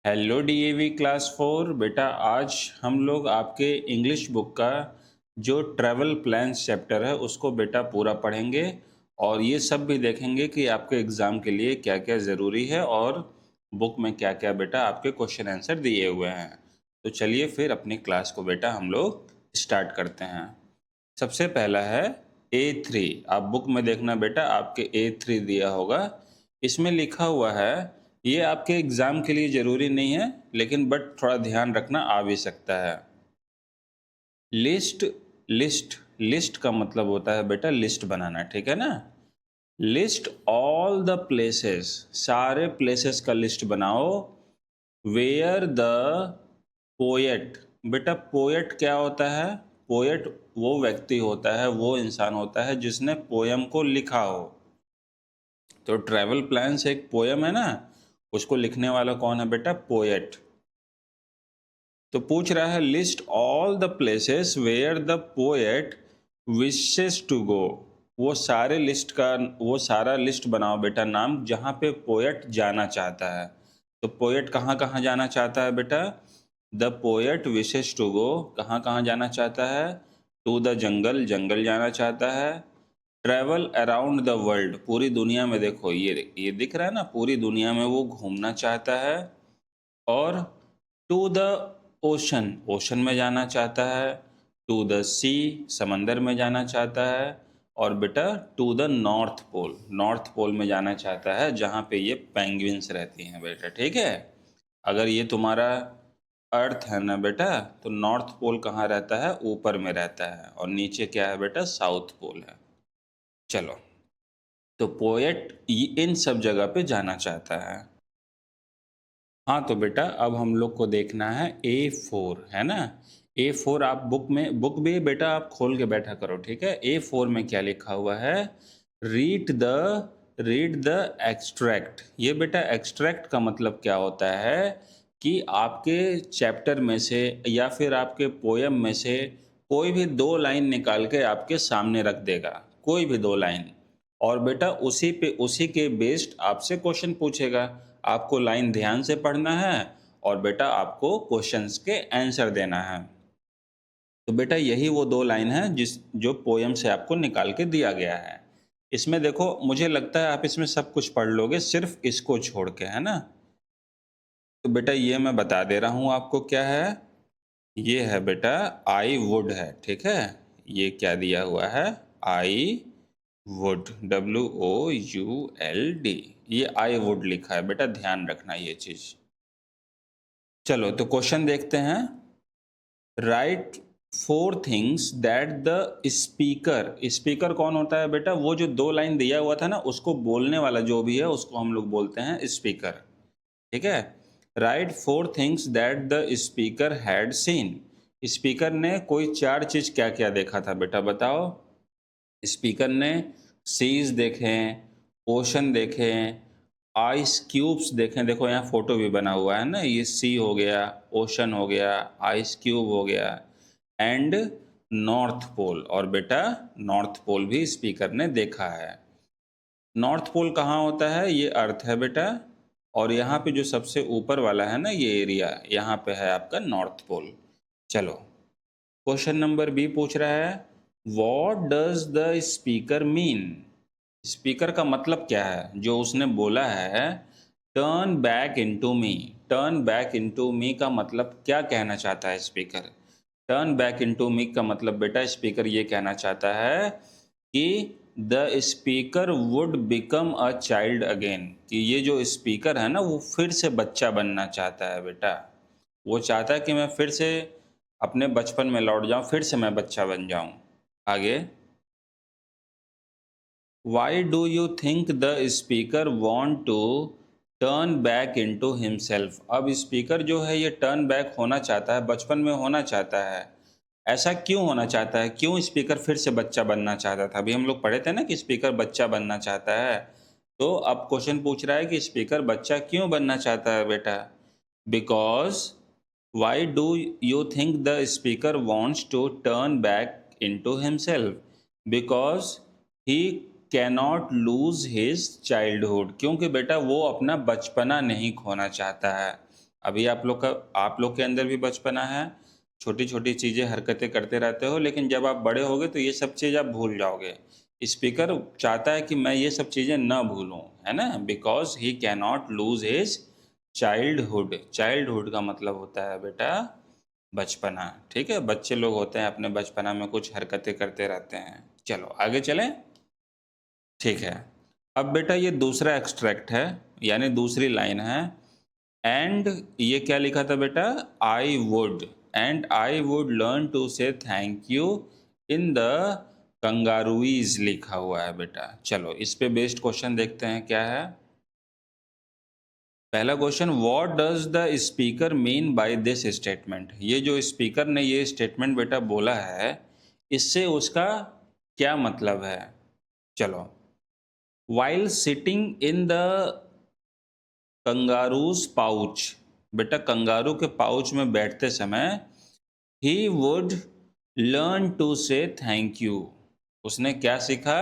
Hello DAV class 4 बेटा। आज हम लोग आपके इंग्लिश बुक का जो ट्रैवल प्लान्स चैप्टर है उसको बेटा पूरा पढ़ेंगे और ये सब भी देखेंगे कि आपके एग्ज़ाम के लिए क्या क्या ज़रूरी है और बुक में क्या क्या बेटा आपके क्वेश्चन आंसर दिए हुए हैं। तो चलिए फिर अपनी क्लास को बेटा हम लोग स्टार्ट करते हैं। सबसे पहला है A3। आप बुक में देखना बेटा, आपके A3 दिया होगा। इसमें लिखा हुआ है, ये आपके एग्ज़ाम के लिए ज़रूरी नहीं है लेकिन बट थोड़ा ध्यान रखना आ भी सकता है। लिस्ट लिस्ट लिस्ट का मतलब होता है बेटा लिस्ट बनाना, ठीक है ना। लिस्ट ऑल द प्लेसेस, सारे प्लेसेस का लिस्ट बनाओ। वेयर द पोएट, बेटा पोएट क्या होता है? पोएट वो व्यक्ति होता है, वो इंसान होता है जिसने पोयम को लिखा हो। तो ट्रैवल प्लान्स एक पोयम है ना, उसको लिखने वाला कौन है बेटा? पोएट। तो पूछ रहा है list all the places where the poet wishes to go. वो सारा लिस्ट बनाओ बेटा, नाम जहाँ पे पोएट जाना चाहता है। तो पोएट कहाँ कहाँ जाना चाहता है बेटा? The poet wishes to go कहाँ कहाँ जाना चाहता है? टू द जंगल, जंगल जाना चाहता है। ट्रैवल अराउंड द वर्ल्ड, पूरी दुनिया में, देखो ये दिख रहा है ना, पूरी दुनिया में वो घूमना चाहता है। और टू द ओशन, ओशन में जाना चाहता है। टू द सी, समंदर में जाना चाहता है। और बेटा to the north pole, north pole में जाना चाहता है जहाँ पे ये पेंगुइन्स रहती हैं बेटा, ठीक है। अगर ये तुम्हारा अर्थ है ना बेटा, तो नॉर्थ पोल कहाँ रहता है? ऊपर में रहता है, और नीचे क्या है बेटा? साउथ पोल है। चलो, तो पोएट इन सब जगह पे जाना चाहता है। हाँ तो बेटा अब हम लोग को देखना है A4, है ना। A4 आप बुक भी बेटा आप खोल के बैठा करो, ठीक है। A4 में क्या लिखा हुआ है? Read the extract. ये बेटा एक्सट्रैक्ट का मतलब क्या होता है कि आपके चैप्टर में से या फिर आपके पोयम में से कोई भी दो लाइन निकाल के आपके सामने रख देगा, कोई भी दो लाइन। और बेटा उसी के बेस्ड आपसे क्वेश्चन पूछेगा। आपको लाइन ध्यान से पढ़ना है और बेटा आपको क्वेश्चंस के आंसर देना है। तो बेटा यही वो दो लाइन है जो पोयम से आपको निकाल के दिया गया है। इसमें देखो, मुझे लगता है आप इसमें सब कुछ पढ़ लोगे सिर्फ इसको छोड़ के, है ना। तो बेटा ये मैं बता दे रहा हूँ आपको क्या है। ये है बेटा आई वुड है, ठीक है। ये क्या दिया हुआ है? I would, WOULD। ये आई वुड लिखा है बेटा, ध्यान रखना ये चीज। चलो तो क्वेश्चन देखते हैं। Right four things that the speaker, speaker कौन होता है बेटा? वो जो दो लाइन दिया हुआ था ना, उसको बोलने वाला जो भी है उसको हम लोग बोलते हैं स्पीकर, ठीक है। Right four things that the speaker had seen. Speaker ने कोई चार चीज क्या क्या देखा था बेटा, बताओ। स्पीकर ने सीज देखें, ओशन देखें, आइस क्यूब्स देखें। देखो यहाँ फोटो भी बना हुआ है ना, ये सी हो गया, ओशन हो गया, आइस क्यूब हो गया, एंड नॉर्थ पोल। और बेटा नॉर्थ पोल भी स्पीकर ने देखा है। नॉर्थ पोल कहाँ होता है? ये अर्थ है बेटा, और यहाँ पे जो सबसे ऊपर वाला है ना ये एरिया, यहाँ पे है आपका नॉर्थ पोल। चलो क्वेश्चन नंबर बी पूछ रहा है, what does the speaker mean. Speaker का मतलब क्या है? जो उसने बोला है turn back into me, turn back into me का मतलब क्या कहना चाहता है speaker? Turn back into me का मतलब बेटा स्पीकर ये कहना चाहता है कि the speaker would become a child again, कि ये जो स्पीकर है ना वो फिर से बच्चा बनना चाहता है बेटा। वो चाहता है कि मैं फिर से अपने बचपन में लौट जाऊं, फिर से मैं बच्चा बन जाऊं। आगे, why do you think the speaker want to turn back into himself. अब स्पीकर जो है ये टर्न बैक होना चाहता है, बचपन में होना चाहता है। ऐसा क्यों होना चाहता है? क्यों स्पीकर फिर से बच्चा बनना चाहता था? अभी हम लोग पढ़े थे ना कि स्पीकर बच्चा बनना चाहता है। तो अब क्वेश्चन पूछ रहा है कि स्पीकर बच्चा क्यों बनना चाहता है बेटा। Because, why do you think the speaker wants to turn back into himself? Because he cannot lose his childhood, क्योंकि बेटा वो अपना बचपना नहीं खोना चाहता है। अभी आप लोग के अंदर भी बचपना है, छोटी छोटी चीज़ें हरकतें करते रहते हो, लेकिन जब आप बड़े होगे तो ये सब चीज़ आप भूल जाओगे। स्पीकर चाहता है कि मैं ये सब चीज़ें ना भूलूं, है ना, because he can not lose his childhood. Childhood का मतलब होता है बेटा बचपना। ठीक है, बच्चे लोग होते हैं अपने बचपना में कुछ हरकतें करते रहते हैं। चलो आगे चलें। ठीक है, अब बेटा ये दूसरा एक्सट्रैक्ट है, यानी दूसरी लाइन है। एंड ये क्या लिखा था बेटा, I would, and I would learn to say thank you in the kangaroos लिखा हुआ है बेटा। चलो इस पे बेस्ड क्वेश्चन देखते हैं क्या है। पहला question, what does the speaker mean by this statement. ये जो स्पीकर ने ये स्टेटमेंट बेटा बोला है, इससे उसका क्या मतलब है। चलो, while sitting in the kangaroo's pouch, बेटा कंगारू के पाउच में बैठते समय ही would learn to say thank you. उसने क्या सीखा,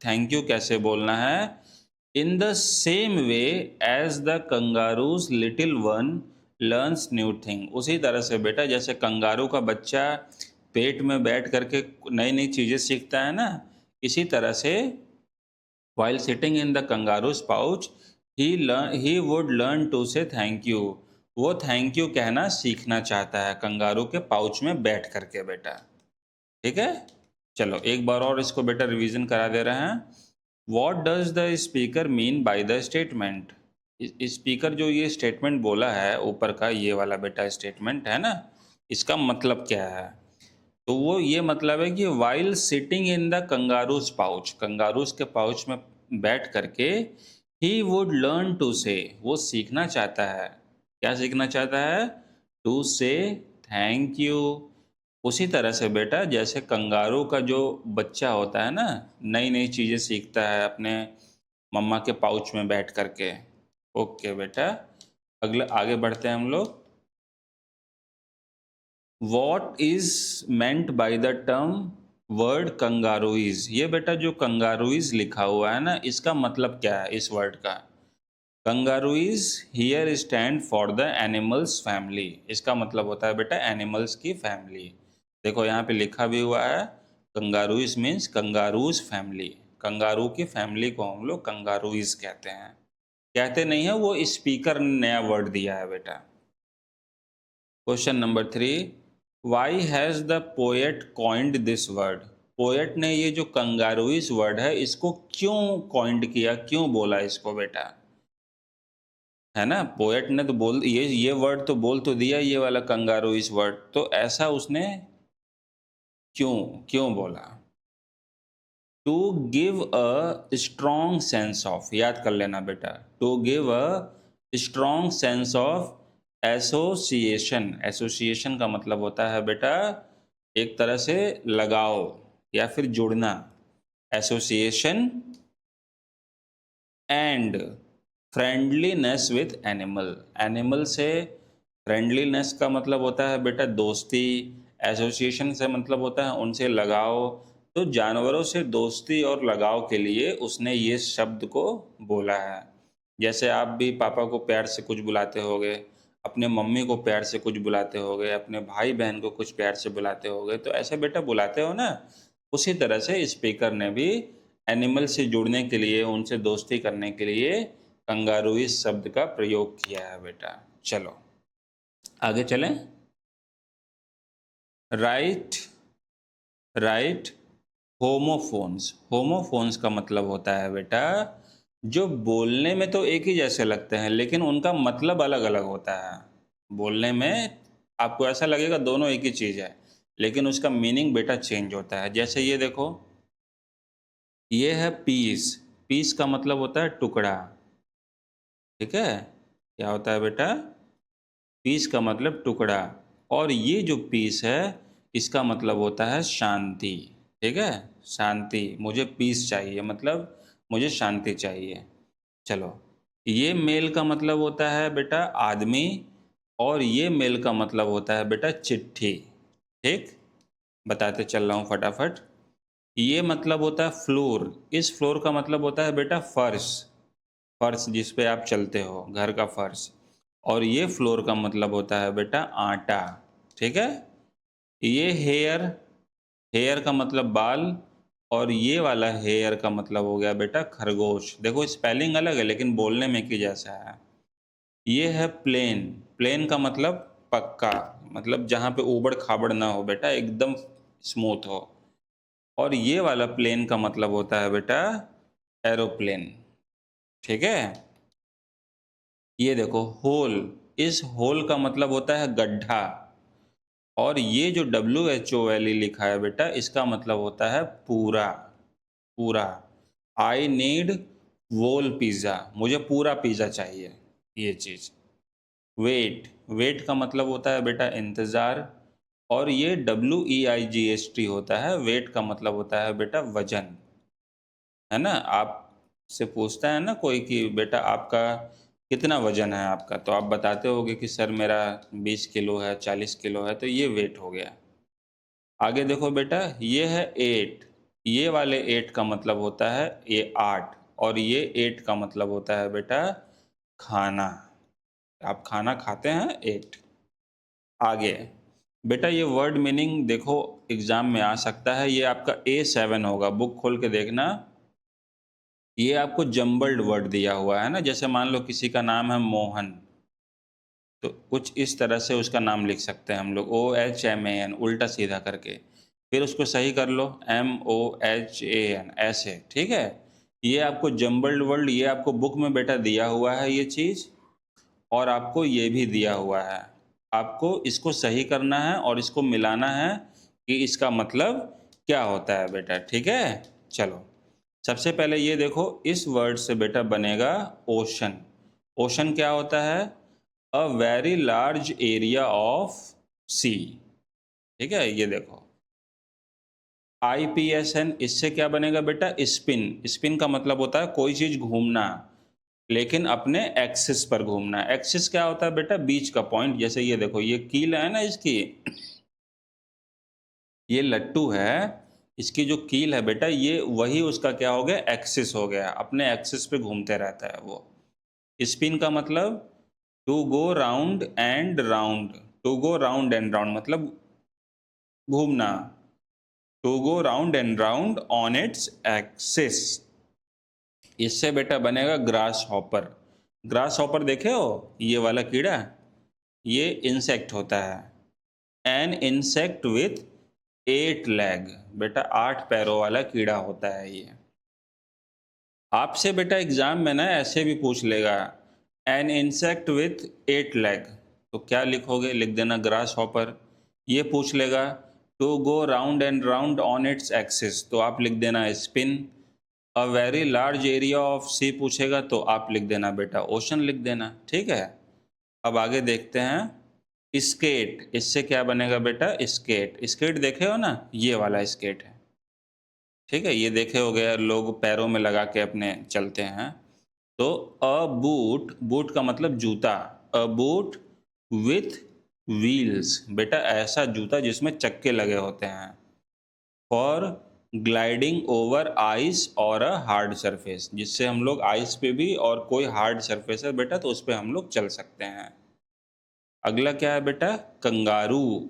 थैंक यू कैसे बोलना है। In the same way as the kangaroo's little one learns new thing. उसी तरह से बेटा जैसे कंगारू का बच्चा पेट में बैठ करके नई नई चीज़ें सीखता है ना, इसी तरह से while sitting in the kangaroo's pouch he would learn to say thank you। वो थैंक यू कहना सीखना चाहता है कंगारू के पाउच में बैठ करके बेटा। ठीक है, चलो एक बार और इसको बेटा रिवीजन करा दे रहे हैं। What does the speaker mean by the statement. Speaker जो ये स्टेटमेंट बोला है ऊपर का, ये वाला बेटा स्टेटमेंट है ना, इसका मतलब क्या है। तो वो ये मतलब है कि while sitting in the kangaroo's pouch, kangaroos के पाउच में बैठ करके ही वुड लर्न टू से, वो सीखना चाहता है। क्या सीखना चाहता है, टू से थैंक यू। उसी तरह से बेटा जैसे कंगारू का जो बच्चा होता है ना, नई नई चीज़ें सीखता है अपने मम्मा के पाउच में बैठ करके। ओके बेटा, अगले आगे बढ़ते हैं हम लोग। What is meant by the term word kangaroos. ये बेटा जो कंगारूइज लिखा हुआ है ना, इसका मतलब क्या है इस वर्ड का। Kangaroos here stand for the animals family. इसका मतलब होता है बेटा एनिमल्स की फैमिली। देखो यहाँ पे लिखा भी हुआ है, कंगारूइज मीन्स कंगारूज फैमिली। कंगारू की फैमिली को हम लोग कंगारूइज कहते हैं, कहते नहीं है, वो स्पीकर ने नया वर्ड दिया है बेटा। Question number 3, why has the poet coined this word. Poet ने ये जो कंगारूइज वर्ड है इसको क्यों कॉइंड किया, क्यों बोला इसको बेटा, है ना। पोएट ने तो बोल ये वर्ड तो बोल तो दिया, ये वाला कंगारूइज वर्ड, तो ऐसा उसने क्यों क्यों बोला। To give a strong sense of, याद कर लेना बेटा, to give a strong sense of association. Association का मतलब होता है बेटा एक तरह से लगाव या फिर जुड़ना। Association and friendliness with animal. Animal से फ्रेंडलीनेस का मतलब होता है बेटा दोस्ती, एसोसिएशन से मतलब होता है उनसे लगाव। तो जानवरों से दोस्ती और लगाव के लिए उसने ये शब्द को बोला है। जैसे आप भी पापा को प्यार से कुछ बुलाते होगे, अपने मम्मी को प्यार से कुछ बुलाते होगे, अपने भाई बहन को कुछ प्यार से बुलाते होगे, तो ऐसे बेटा बुलाते हो ना। उसी तरह से स्पीकर ने भी एनिमल से जुड़ने के लिए, उनसे दोस्ती करने के लिए कंगारूई शब्द का प्रयोग किया है बेटा। चलो आगे चलें। Right right homophones. होमोफोन्स का मतलब होता है बेटा जो बोलने में तो एक ही जैसे लगते हैं लेकिन उनका मतलब अलग अलग होता है। बोलने में आपको ऐसा लगेगा दोनों एक ही चीज़ है, लेकिन उसका मीनिंग बेटा चेंज होता है। जैसे ये देखो, ये है पीस। पीस का मतलब होता है टुकड़ा। ठीक है, क्या होता है बेटा, पीस का मतलब टुकड़ा। और ये जो पीस है इसका मतलब होता है शांति। ठीक है, शांति, मुझे पीस चाहिए मतलब मुझे शांति चाहिए। चलो, ये मेल का मतलब होता है बेटा आदमी, और ये मेल का मतलब होता है बेटा चिट्ठी। ठीक, बताते चल रहा हूँ फटाफट। ये मतलब होता है फ्लोर। इस फ्लोर का मतलब होता है बेटा फर्श। फर्श जिस पे आप चलते हो, घर का फर्श। और ये फ्लोर का मतलब होता है बेटा आटा। ठीक है, ये हेयर, हेयर का मतलब बाल, और ये वाला हेयर का मतलब हो गया बेटा खरगोश। देखो स्पेलिंग अलग है लेकिन बोलने में की जैसा है। ये है प्लेन, प्लेन का मतलब पक्का, मतलब जहाँ पे ऊबड़ खाबड़ ना हो बेटा, एकदम स्मूथ हो। और ये वाला प्लेन का मतलब होता है बेटा एरोप्लेन। ठीक है, ये देखो होल, इस होल का मतलब होता है गड्ढा। और ये जो WHOLE लिखा है बेटा, इसका मतलब होता है पूरा, पूरा। आई नीड वोल पिज़्ज़ा, मुझे पूरा पिज़्ज़ा चाहिए, ये चीज़। वेट, वेट का मतलब होता है बेटा इंतज़ार। और ये WEIGHT होता है, वेट का मतलब होता है बेटा वजन। है ना, आपसे पूछता है ना कोई कि बेटा आपका कितना वजन है आपका, तो आप बताते होगे कि सर मेरा 20 किलो है, 40 किलो है, तो ये वेट हो गया। आगे देखो बेटा, ये है 8, ये वाले 8 का मतलब होता है ये 8, और ये 8 का मतलब होता है बेटा खाना। आप खाना खाते हैं 8। आगे बेटा, ये वर्ड मीनिंग देखो एग्जाम में आ सकता है, ये आपका A7 होगा, बुक खोल के देखना। ये आपको जम्बल्ड वर्ड दिया हुआ है ना, जैसे मान लो किसी का नाम है मोहन, तो कुछ इस तरह से उसका नाम लिख सकते हैं हम लोग, OHMAN, उल्टा सीधा करके। फिर उसको सही कर लो, MOHAN, ऐसे। ठीक है, ये आपको जम्बल्ड वर्ड, ये आपको बुक में बेटा दिया हुआ है ये चीज़, और आपको ये भी दिया हुआ है। आपको इसको सही करना है और इसको मिलाना है कि इसका मतलब क्या होता है बेटा। ठीक है, चलो सबसे पहले ये देखो, इस वर्ड से बेटा बनेगा ओशन। ओशन क्या होता है? A very large area of sea. ठीक है, ये देखो IPSN, इससे क्या बनेगा बेटा? स्पिन। स्पिन का मतलब होता है कोई चीज घूमना, लेकिन अपने एक्सिस पर घूमना। एक्सिस क्या होता है बेटा? बीच का पॉइंट। जैसे ये देखो, ये कील है ना इसकी, ये लट्टू है, इसकी जो कील है बेटा, ये वही उसका क्या हो गया? एक्सिस हो गया, अपने एक्सिस पे घूमते रहता है वो। स्पिन का मतलब to go round and round, to go round and round मतलब घूमना, to go round and round on its axis. इससे बेटा बनेगा ग्रास हॉपर। ग्रास हॉपर देखे हो, ये वाला कीड़ा, ये इंसेक्ट होता है। एन इंसेक्ट विथ 8 लेग, बेटा 8 पैरों वाला कीड़ा होता है ये। आपसे बेटा एग्जाम में ना ऐसे भी पूछ लेगा, एन इंसेक्ट विथ 8 लेग, तो क्या लिखोगे? लिख देना ग्रास हॉपर। ये पूछ लेगा to go round and round on its axis, तो आप लिख देना spin. A very large area of sea पूछेगा तो आप लिख देना बेटा ओशन, लिख देना। ठीक है, अब आगे देखते हैं। स्केट, इससे क्या बनेगा बेटा? स्केट। स्केट देखे हो ना, ये वाला स्केट है। ठीक है, ये देखे हो गया, लोग पैरों में लगा के अपने चलते हैं। तो अ बूट, बूट का मतलब जूता। अ बूट विथ व्हील्स, बेटा ऐसा जूता जिसमें चक्के लगे होते हैं। फॉर ग्लाइडिंग ओवर आइस और अ हार्ड सरफेस, जिससे हम लोग आइस पे भी, और कोई हार्ड सरफेस है बेटा तो उस पे हम लोग चल सकते हैं। अगला क्या है बेटा? Kangaroo.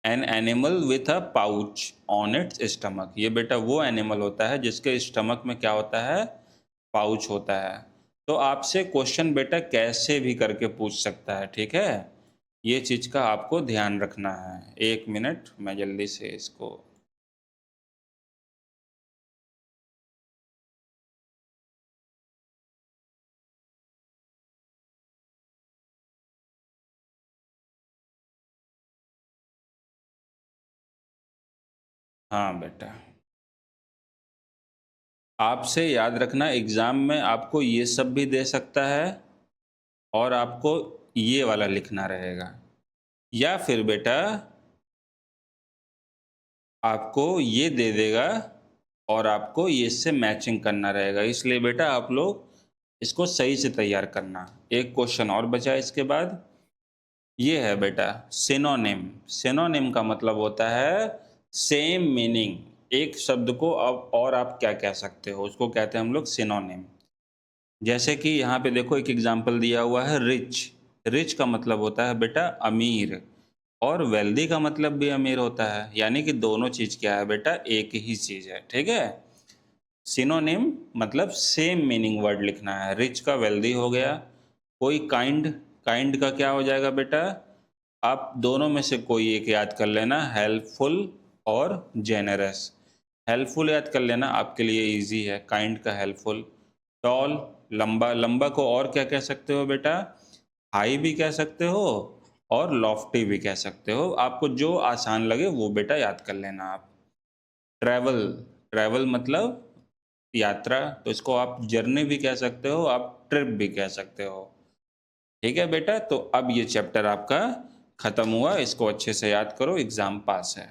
An animal with a pouch on it's stomach, ये बेटा वो एनिमल होता है जिसके स्टमक में क्या होता है? पाउच होता है। तो आपसे क्वेश्चन बेटा कैसे भी करके पूछ सकता है। ठीक है, ये चीज का आपको ध्यान रखना है। 1 मिनट, मैं जल्दी से इसको, हाँ बेटा, आपसे याद रखना एग्जाम में आपको ये सब भी दे सकता है, और आपको ये वाला लिखना रहेगा, या फिर बेटा आपको ये दे देगा और आपको ये इससे मैचिंग करना रहेगा। इसलिए बेटा आप लोग इसको सही से तैयार करना। एक क्वेश्चन और बचा इसके बाद, ये है बेटा सिनोनिम। सिनोनिम का मतलब होता है सेम मीनिंग। एक शब्द को अब और आप क्या कह सकते हो, उसको कहते हैं हम लोग सिनोनिम। जैसे कि यहाँ पे देखो एक एग्जाम्पल दिया हुआ है रिच। रिच का मतलब होता है बेटा अमीर, और वेल्दी का मतलब भी अमीर होता है, यानी कि दोनों चीज क्या है बेटा, एक ही चीज है। ठीक है, सिनोनिम मतलब सेम मीनिंग वर्ड लिखना है। रिच का वेल्दी हो गया। कोई काइंड, काइंड का क्या हो जाएगा बेटा, आप दोनों में से कोई एक याद कर लेना, हेल्पफुल और जेनरस। हेल्पफुल याद कर लेना, आपके लिए इजी है, काइंड का हेल्पफुल। टॉल लंबा, लंबा को और क्या कह सकते हो बेटा, हाई भी कह सकते हो और लॉफ्टी भी कह सकते हो, आपको जो आसान लगे वो बेटा याद कर लेना आप। ट्रैवल, ट्रैवल मतलब यात्रा, तो इसको आप जर्नी भी कह सकते हो, आप ट्रिप भी कह सकते हो। ठीक है बेटा, तो अब ये चैप्टर आपका खत्म हुआ, इसको अच्छे से याद करो, एग्जाम पास है।